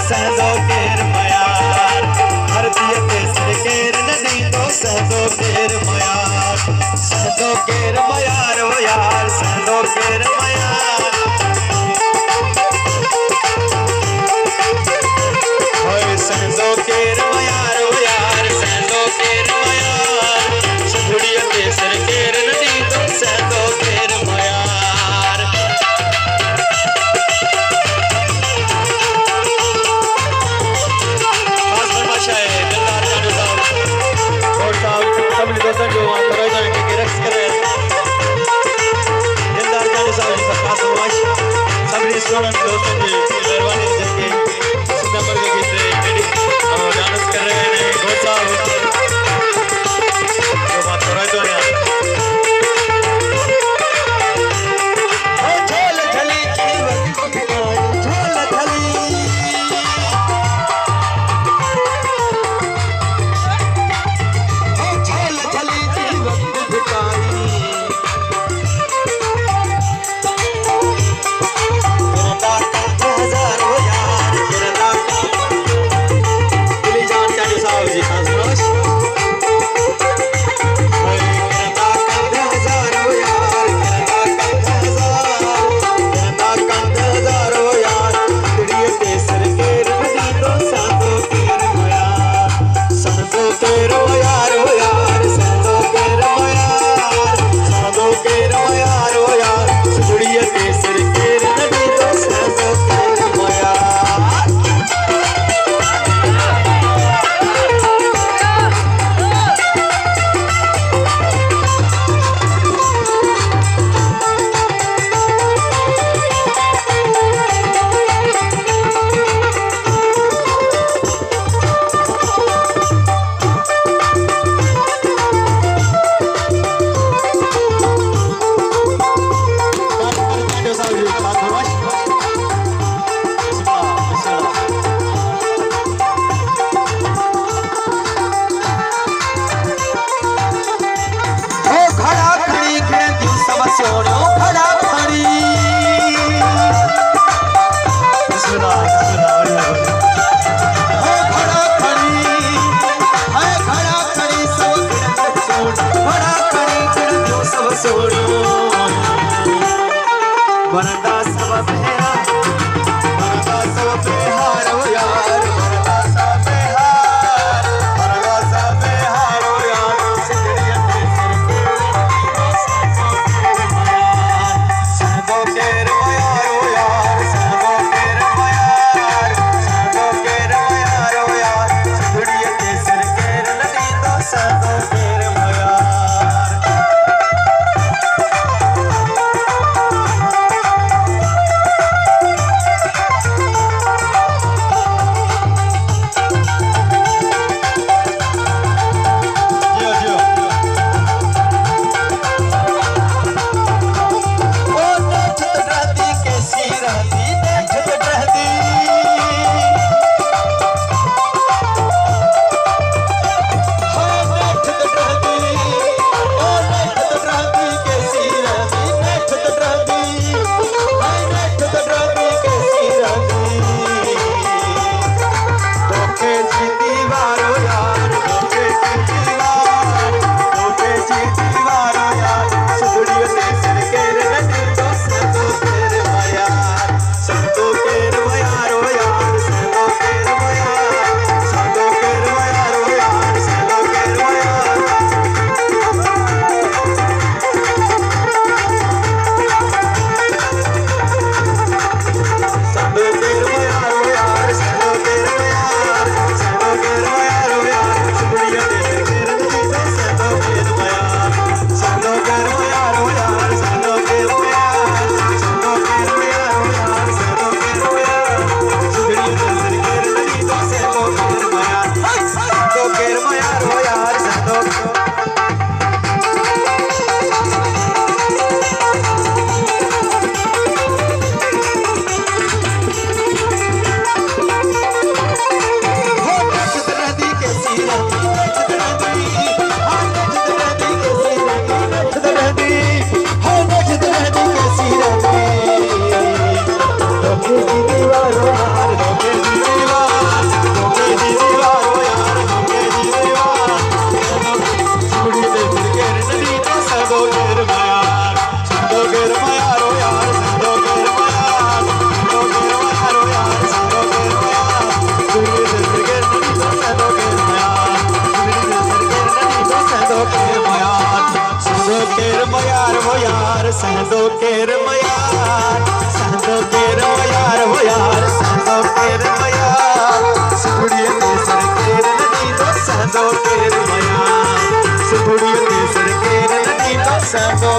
सहदो केर मयार धरती ते सिर केर नदी तो सहदो केर मयार सहदो केर मयार ओ यार सहदो केर मयार होए सहदो केर मयार ओ यार सहदो केर मयार सधुड़िया ते सिर केर नदी तो सहदो केर मयार दोस्तों जो वहाँ के रक्स कर रहे हैं दिलदार जाने साहब जी का खास नवाज सभी स्टूडेंट दोस्तों की मेहरबानी जिनके सितंबर के गीत डांस कर रहे हैं गौर साहब जो बात कर रहे हैं सांदो केर मयार सांदो केर मयार वो यार सांदो केर मयार सुबुड़िया ते सर केर नदी तो सांदो केर मयार सुबुड़िया ते सर केर नदी तो सांदो